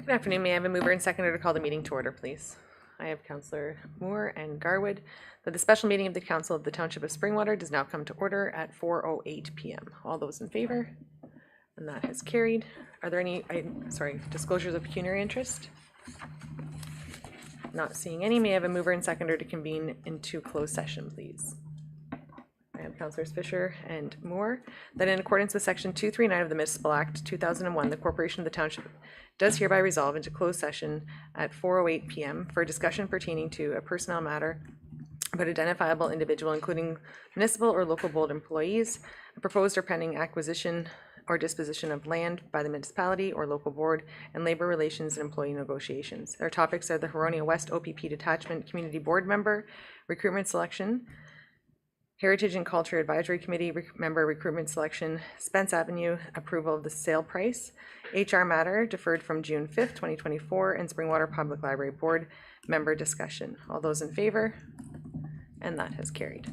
Good afternoon. May I have a mover and seconder to call the meeting to order, please? I have Councillor Moore and Garwood that the special meeting of the Council of the Township of Springwater does now come to order at 4:08 p.m. All those in favor? And that has carried. Are there any, disclosures of pecuniary interest? Not seeing any. May I have a mover and seconder to convene into closed session, please? I have Councillors Fisher and Moore that in accordance with Section 239 of the Municipal Act 2001, the Corporation of the Township does hereby resolve into closed session at 4:08 p.m. for a discussion pertaining to a personnel matter about identifiable individual, including municipal or local board employees, a proposed or pending acquisition or disposition of land by the municipality or local board, and labor relations and employee negotiations. Our topics are the Huronia West OPP Detachment Community Board Member, recruitment selection, Heritage and Culture Advisory Committee member recruitment selection, Spence Avenue approval of the sale price, HR matter deferred from June 5th, 2024, and Springwater Public Library Board member discussion. All those in favor? And that has carried.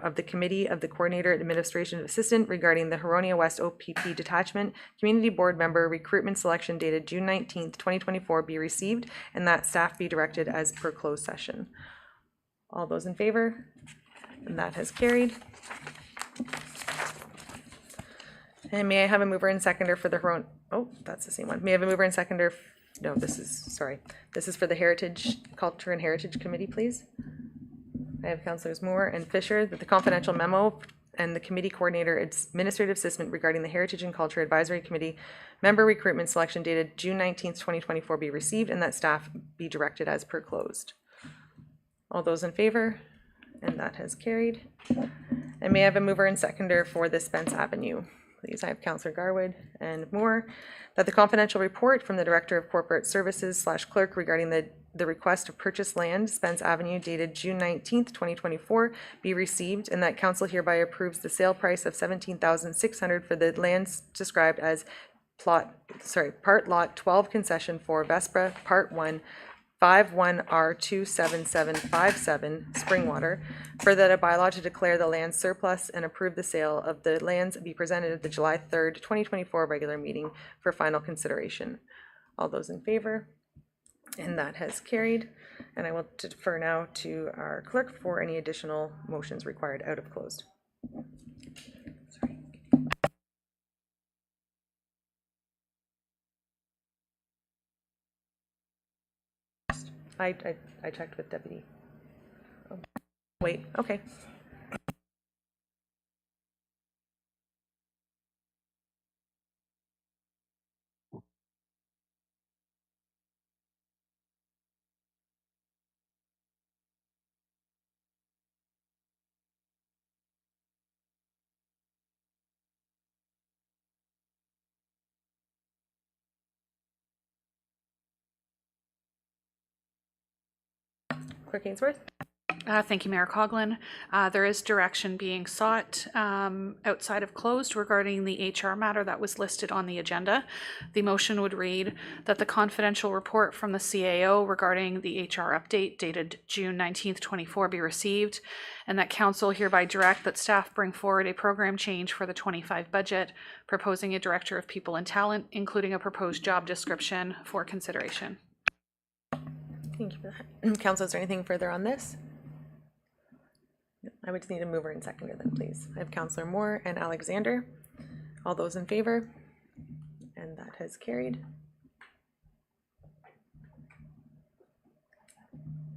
of the Committee of the Coordinator Administration Assistant regarding the Huronia West OPP Detachment Community Board Member recruitment selection dated June 19th, 2024 be received, and that staff be directed as per closed session. All those in favor? And that has carried. And may I have a mover and seconder for the Huron, oh, that's the same one. May I have a mover and seconder, no, this is for the Heritage, Culture and Heritage Committee, please. I have Councilors Moore and Fisher that the confidential memo and the committee coordinator administrative assistant regarding the Heritage and Culture Advisory Committee member recruitment selection dated June 19th, 2024 be received, and that staff be directed as per closed. All those in favor? And that has carried. And may I have a mover and seconder for the Spence Avenue? Please, I have Councillor Garwood and Moore that the confidential report from the Director of Corporate Services / clerk regarding the request to purchase land, Spence Avenue, dated June 19th, 2024, be received, and that council hereby approves the sale price of $17,600 for the lands described as part lot 12 concession for Vespra Part 1, 51R27757 Springwater. Further, that a bylaw to declare the land surplus and approve the sale of the lands be presented at the July 3rd, 2024 regular meeting for final consideration. All those in favor? And that has carried. And I will defer now to our clerk for any additional motions required out of closed. I checked with Deputy. Oh, wait, okay. Clerk Ainsworth? Thank you, Mayor Coughlin. There is direction being sought outside of closed regarding the HR matter that was listed on the agenda. The motion would read that the confidential report from the CAO regarding the HR update dated June 19th, 24 be received, and that council hereby direct that staff bring forward a program change for the 25 budget, proposing a director of people and talent, including a proposed job description for consideration. Thank you for that. Council, is there anything further on this? I would just need a mover and seconder then, please. I have Councillor Moore and Alexander. All those in favor? And that has carried.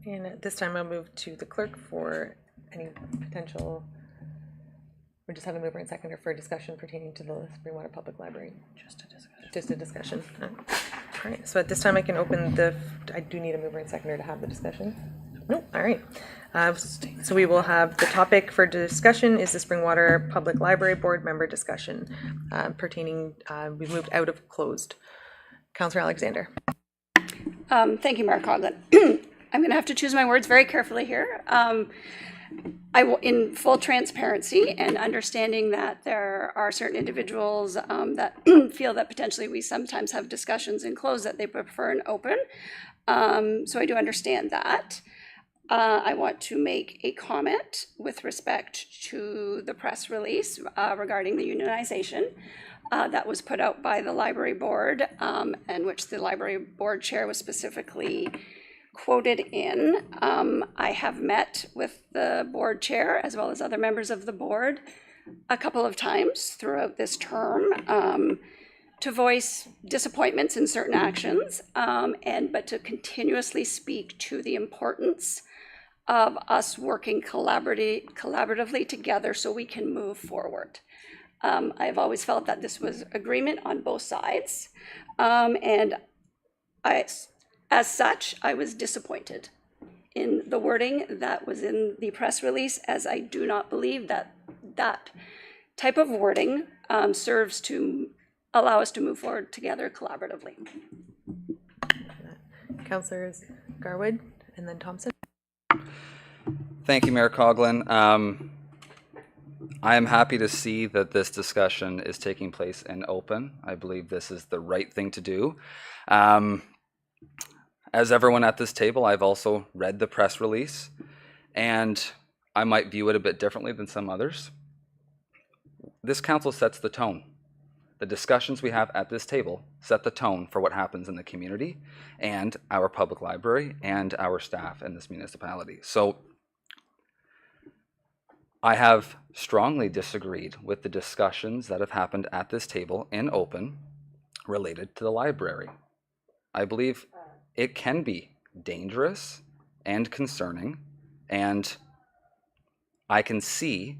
And at this time, I'll move to the clerk for any potential, we just have a mover and seconder for a discussion pertaining to the Springwater Public Library. Just a discussion. All right, so at this time I can open I do need a mover and seconder to have the discussion. Nope, all right. So we will have the topic for discussion is the Springwater Public Library Board member discussion pertaining, we've moved out of closed. Councillor Alexander. Thank you, Mayor Coughlin. I'm going to have to choose my words very carefully here. In full transparency and understanding that there are certain individuals that feel that potentially we sometimes have discussions in closed that they prefer an open. So I do understand that. I want to make a comment with respect to the press release regarding the unionization that was put out by the library board, and which the library board chair was specifically quoted in. I have met with the board chair as well as other members of the board a couple of times throughout this term to voice disappointments in certain actions, but to continuously speak to the importance of us working collaboratively together so we can move forward. I've always felt that this was agreement on both sides, and as such, I was disappointed in the wording that was in the press release, as I do not believe that that type of wording serves to allow us to move forward together collaboratively. Councillors Garwood and then Thompson. Thank you, Mayor Coughlin. I am happy to see that this discussion is taking place in open. I believe this is the right thing to do. As everyone at this table, I've also read the press release, and I might view it a bit differently than some others. This council sets the tone. The discussions we have at this table set the tone for what happens in the community and our public library and our staff in this municipality. So I have strongly disagreed with the discussions that have happened at this table in open related to the library. I believe it can be dangerous and concerning, and I can see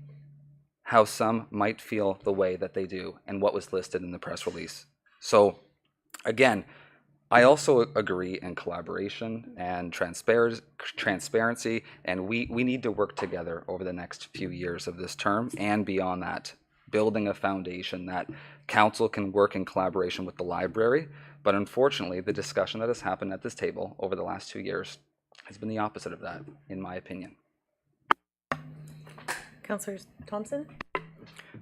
how some might feel the way that they do and what was listed in the press release. So again, I also agree in collaboration and transparency, and we need to work together over the next few years of this term and beyond that, building a foundation that council can work in collaboration with the library. But unfortunately, the discussion that has happened at this table over the last 2 years has been the opposite of that, in my opinion. Councillor Thompson?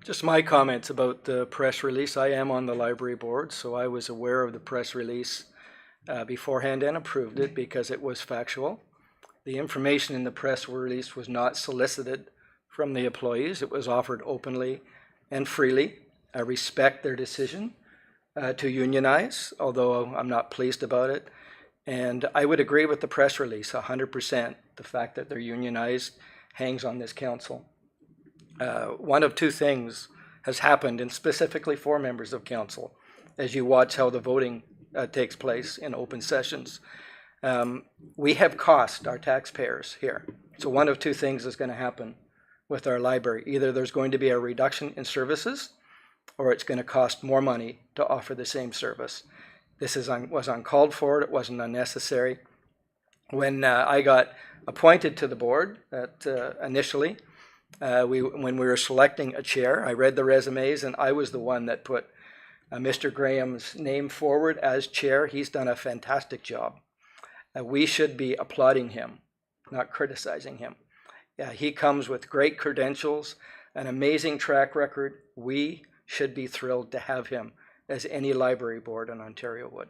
Just my comments about the press release. I am on the library board, so I was aware of the press release beforehand and approved it because it was factual. The information in the press release was not solicited from the employees. It was offered openly and freely. I respect their decision to unionize, although I'm not pleased about it. And I would agree with the press release 100%. The fact that they're unionized hangs on this council. One of two things has happened, and specifically for members of council, as you watch how the voting takes place in open sessions. We have cost our taxpayers here. So one of two things is going to happen with our library. Either there's going to be a reduction in services, or it's going to cost more money to offer the same service. This was uncalled for. It wasn't unnecessary. When I got appointed to the board initially, when we were selecting a chair, I read the resumes, and I was the one that put Mr. Graham's name forward as chair. He's done a fantastic job. We should be applauding him, not criticizing him. He comes with great credentials, an amazing track record. We should be thrilled to have him, as any library board in Ontario would.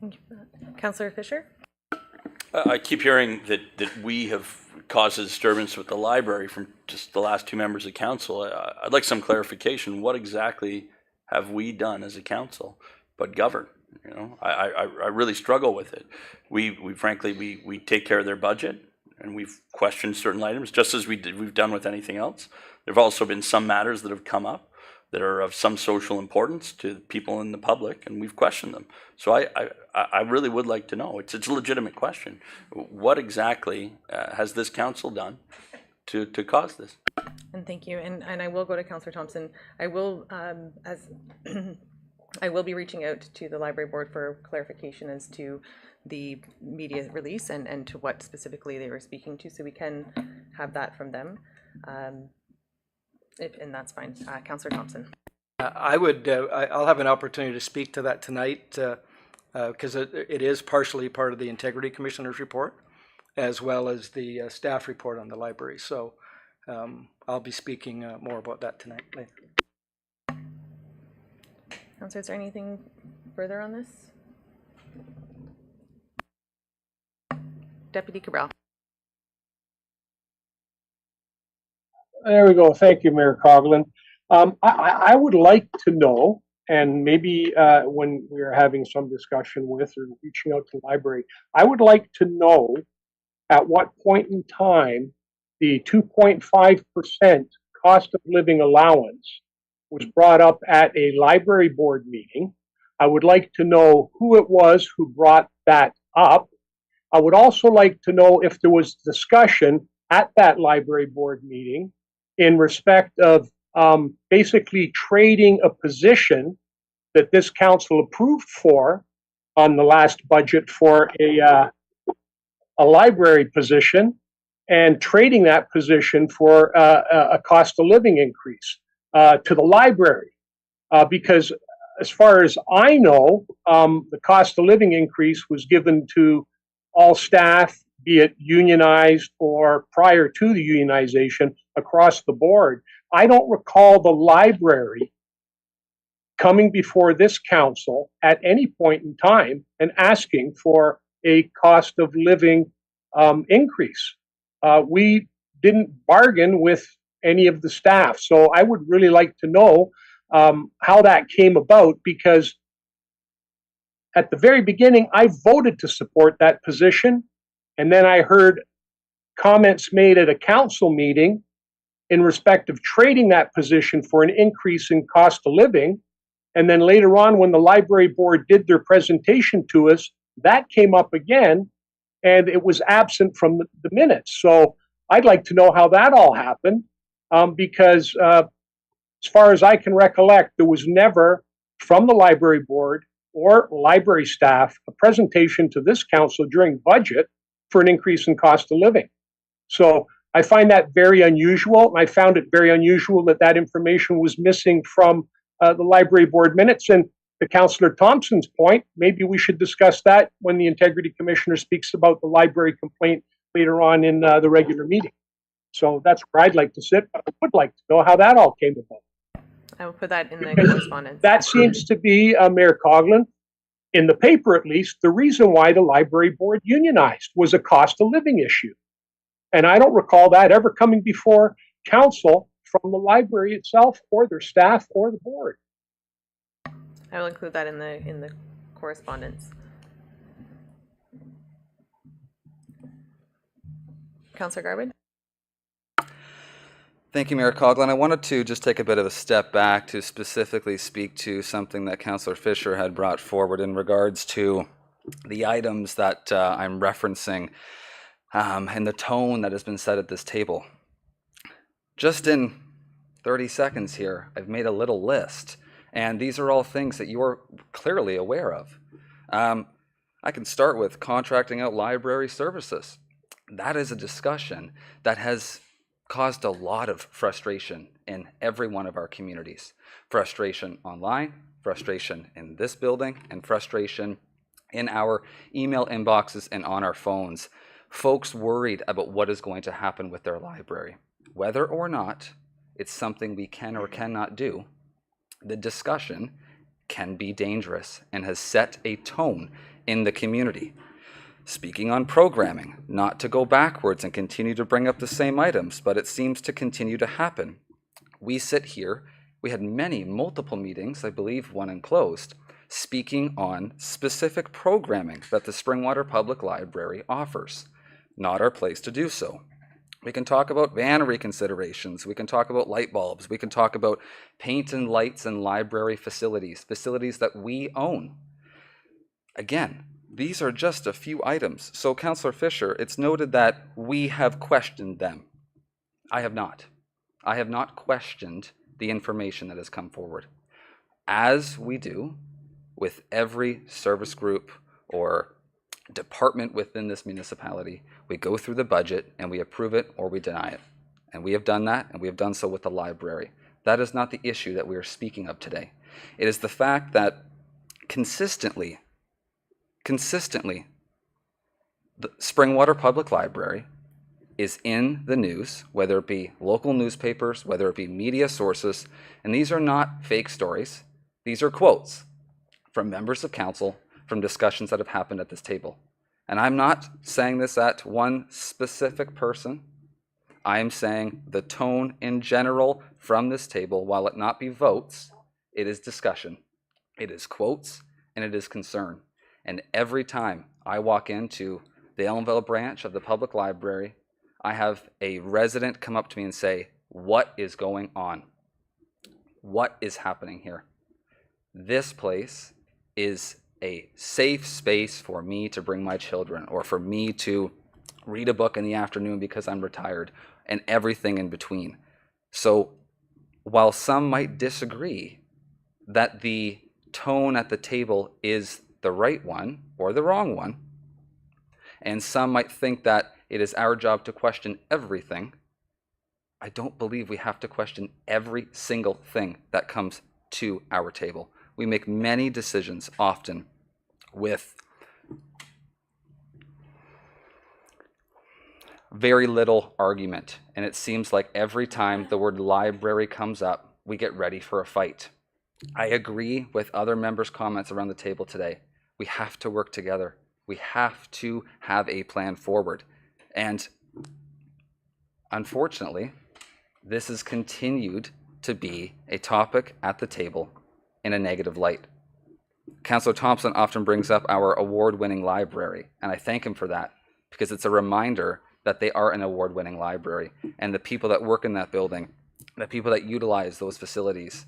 Thank you for that. Councillor Fisher? I keep hearing that we have caused a disturbance with the library from just the last two members of council. I'd like some clarification. What exactly have we done as a council but govern? You know, I really struggle with it. We frankly take care of their budget, and we've questioned certain items just as we've done with anything else. There've also been some matters that have come up that are of some social importance to people in the public, and we've questioned them. So I really would like to know. It's a legitimate question. What exactly has this council done to cause this? And thank you. And I will go to Councillor Thompson. I will I will be reaching out to the library board for clarification as to the media release and to what specifically they were speaking to, so we can have that from them. And that's fine. Councillor Thompson. I'll have an opportunity to speak to that tonight because it is partially part of the Integrity Commissioner's report, as well as the staff report on the library. So I'll be speaking more about that tonight later. Councillor, is there anything further on this? Deputy Cabral. There we go. Thank you, Mayor Coughlin. I would like to know, and maybe when we're having some discussion with or reaching out to the library, I would like to know at what point in time the 2.5% cost of living allowance was brought up at a library board meeting. I would like to know who it was who brought that up. I would also like to know if there was discussion at that library board meeting in respect of basically trading a position that this council approved for on the last budget for a library position, and trading that position for a cost of living increase to the library. Because as far as I know, the cost of living increase was given to all staff, be it unionized or prior to the unionization, across the board. I don't recall the library coming before this council at any point in time and asking for a cost of living increase. We didn't bargain with any of the staff. So I would really like to know how that came about, because at the very beginning, I voted to support that position. And then I heard comments made at a council meeting in respect of trading that position for an increase in cost of living. And then later on, when the library board did their presentation to us, that came up again, and it was absent from the minutes. So I'd like to know how that all happened, because as far as I can recollect, there was never from the library board or library staff a presentation to this council during budget for an increase in cost of living. So I find that very unusual, and I found it very unusual that that information was missing from the library board minutes. And to Councillor Thompson's point, maybe we should discuss that when the Integrity Commissioner speaks about the library complaint later on in the regular meeting. So that's where I'd like to sit. I would like to know how that all came about. I will put that in the correspondence. That seems to be, Mayor Coughlin, in the paper at least, the reason why the library board unionized was a cost of living issue. And I don't recall that ever coming before council from the library itself or their staff or the board. I will include that in the correspondence. Councillor Garwood? Thank you, Mayor Coughlin. I wanted to just take a bit of a step back to specifically speak to something that Councillor Fisher had brought forward in regards to the items that I'm referencing and the tone that has been set at this table. Just in 30 seconds here, I've made a little list, and these are all things that you are clearly aware of. I can start with contracting out library services. That is a discussion that has caused a lot of frustration in every one of our communities. Frustration online, frustration in this building, and frustration in our email inboxes and on our phones. Folks worried about what is going to happen with their library. Whether or not it's something we can or cannot do, the discussion can be dangerous and has set a tone in the community. Speaking on programming, not to go backwards and continue to bring up the same items, but it seems to continue to happen. We sit here, we had multiple meetings, I believe one enclosed, speaking on specific programming that the Springwater Public Library offers. Not our place to do so. We can talk about van reconsiderations, we can talk about light bulbs, we can talk about paint and lights and library facilities that we own. Again, these are just a few items. So, Councillor Fisher, it's noted that we have questioned them. I have not. I have not questioned the information that has come forward. As we do with every service group or department within this municipality, we go through the budget and we approve it or we deny it. And we have done that, and we have done so with the library. That is not the issue that we are speaking of today. It is the fact that consistently, the Springwater Public Library is in the news, whether it be local newspapers, whether it be media sources, and these are not fake stories. These are quotes from members of council from discussions that have happened at this table. And I'm not saying this at one specific person. I am saying the tone in general from this table, while it not be votes, it is discussion, it is quotes, and it is concern. And every time I walk into the Elmville branch of the public library, I have a resident come up to me and say, "What is going on? What is happening here?" This place is a safe space for me to bring my children, or for me to read a book in the afternoon because I'm retired, and everything in between. So while some might disagree that the tone at the table is the right one or the wrong one, and some might think that it is our job to question everything, I don't believe we have to question every single thing that comes to our table. We make many decisions often with very little argument, and it seems like every time the word library comes up, we get ready for a fight. I agree with other members' comments around the table today. We have to work together. We have to have a plan forward. And Unfortunately, this has continued to be a topic at the table in a negative light. Councillor Thompson often brings up our award-winning library, and I thank him for that, because it's a reminder that they are an award-winning library, and the people that work in that building, the people that utilize those facilities,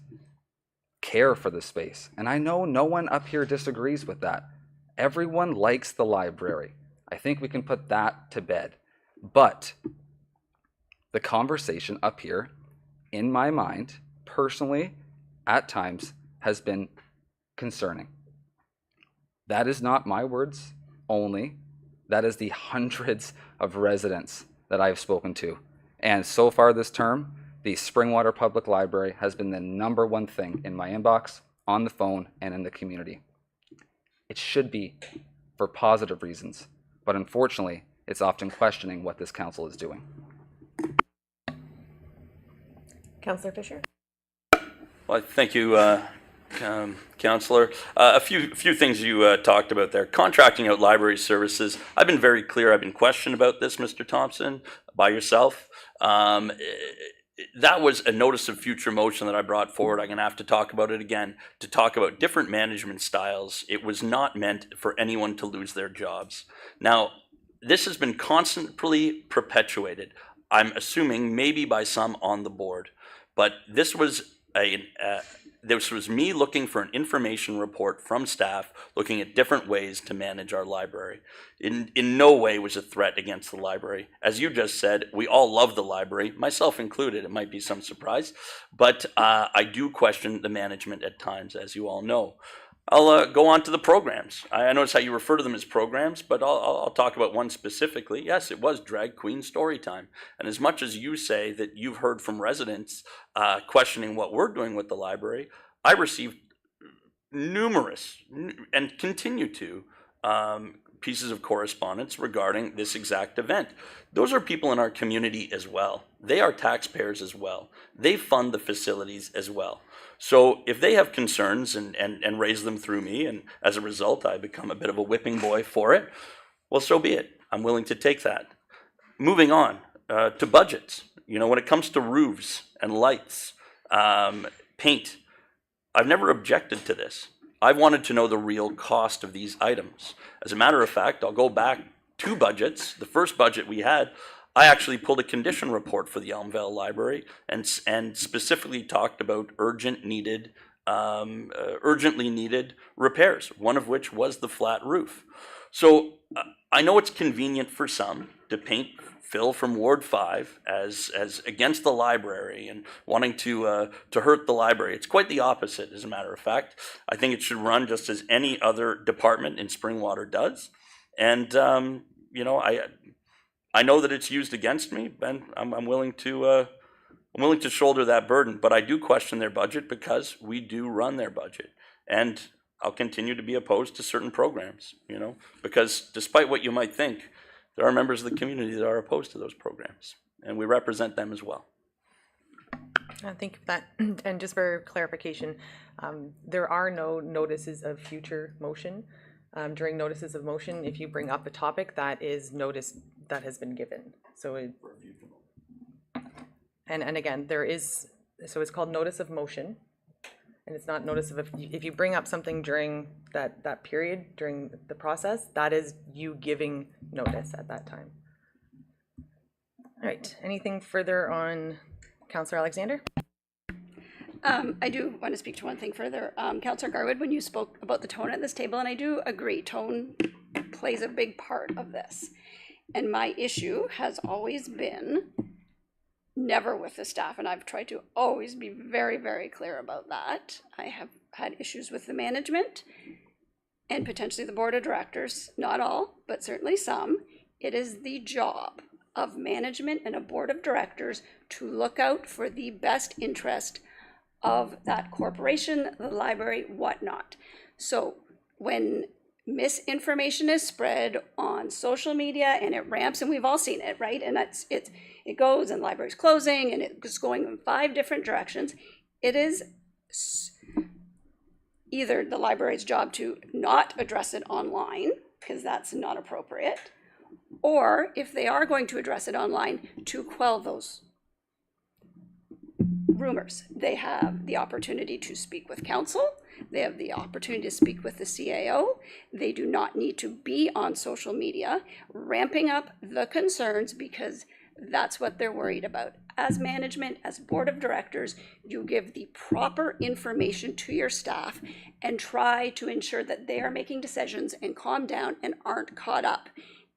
care for the space. And I know no one up here disagrees with that. Everyone likes the library. I think we can put that to bed. But the conversation up here, in my mind, personally, at times, has been concerning. That is not my words only. That is the hundreds of residents that I've spoken to. And so far this term, the Springwater Public Library has been the #1 thing in my inbox, on the phone, and in the community. It should be for positive reasons, but unfortunately, it's often questioning what this council is doing. Councillor Fisher? Well, thank you, Councillor. A few things you talked about there. Contracting out library services. I've been very clear. I've been questioned about this, Mr. Thompson, by yourself. That was a notice of future motion that I brought forward. I'm going to have to talk about it again, to talk about different management styles. It was not meant for anyone to lose their jobs. Now, this has been constantly perpetuated, I'm assuming maybe by some on the board, but this was me looking for an information report from staff, looking at different ways to manage our library. In no way was a threat against the library. As you just said, we all love the library, myself included. It might be some surprise, but I do question the management at times, as you all know. I'll go on to the programs. I notice how you refer to them as programs, but I'll talk about one specifically. Yes, it was Drag Queen Story Time. And as much as you say that you've heard from residents questioning what we're doing with the library, I received numerous and continue to pieces of correspondence regarding this exact event. Those are people in our community as well. They are taxpayers as well. They fund the facilities as well. So if they have concerns and raise them through me, and as a result I become a bit of a whipping boy for it, well, so be it. I'm willing to take that. Moving on to budgets. You know, when it comes to roofs and lights, paint, I've never objected to this. I've wanted to know the real cost of these items. As a matter of fact, I'll go back 2 budgets. The first budget we had, I actually pulled a condition report for the Elmvale Library and specifically talked about urgently needed repairs, one of which was the flat roof. So I know it's convenient for some to paint Phil from Ward 5 as against the library and wanting to hurt the library. It's quite the opposite, as a matter of fact. I think it should run just as any other department in Springwater does. And you know, I know that it's used against me, and I'm willing to shoulder that burden. But I do question their budget because we do run their budget, and I'll continue to be opposed to certain programs. You know, because despite what you might think, there are members of the community that are opposed to those programs, and we represent them as well. Thank you for that. And just for clarification, there are no notices of future motion. During notices of motion, if you bring up a topic, that is notice that has been given. So and again, there is, so it's called notice of motion, and it's not notice of, if you bring up something during that period, during the process, that is you giving notice at that time. All right, anything further on Councillor Alexander? I do want to speak to one thing further. Councillor Garwood, when you spoke about the tone at this table, and I do agree, tone plays a big part of this. And my issue has always been never with the staff, and I've tried to always be very, very clear about that. I have had issues with the management and potentially the board of directors, not all, but certainly some. It is the job of management and a board of directors to look out for the best interest of that corporation, the library, whatnot. So when misinformation is spread on social media and it ramps, and we've all seen it, right? And it goes, and libraries closing, and it's going in 5 different directions. It is either the library's job to not address it online, because that's not appropriate, Or if they are going to address it online, to quell those rumors. They have the opportunity to speak with counsel. They have the opportunity to speak with the CAO. They do not need to be on social media ramping up the concerns because that's what they're worried about. As management, as board of directors, you give the proper information to your staff and try to ensure that they are making decisions and calm down and aren't caught up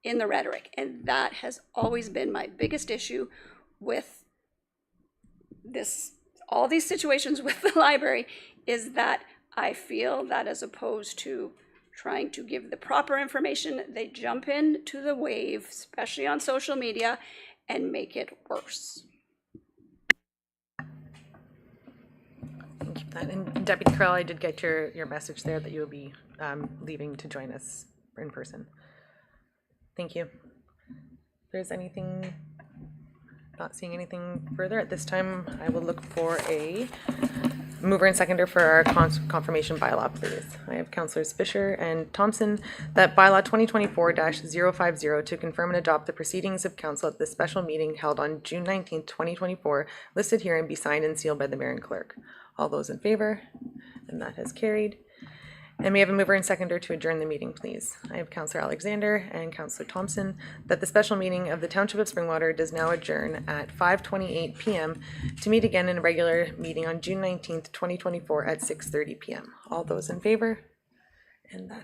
in the rhetoric. And that has always been my biggest issue with this, all these situations with the library, is that I feel that as opposed to trying to give the proper information, they jump into the wave, especially on social media, and make it worse. Thank you for that. And Deputy Carell, I did get your message there that you will be leaving to join us in person. Thank you. If there's anything, not seeing anything further at this time, I will look for a mover and seconder for our confirmation bylaw, please. I have Councilors Fisher and Thompson that bylaw 2024-050 to confirm and adopt the proceedings of council at the special meeting held on June 19th, 2024, listed here and be signed and sealed by the mayor and clerk. All those in favor? And that has carried. And we have a mover and seconder to adjourn the meeting, please. I have Councillor Alexander and Councillor Thompson that the special meeting of the Township of Springwater does now adjourn at 5:28 p.m. to meet again in a regular meeting on June 19th, 2024 at 6:30 p.m. All those in favor? And that has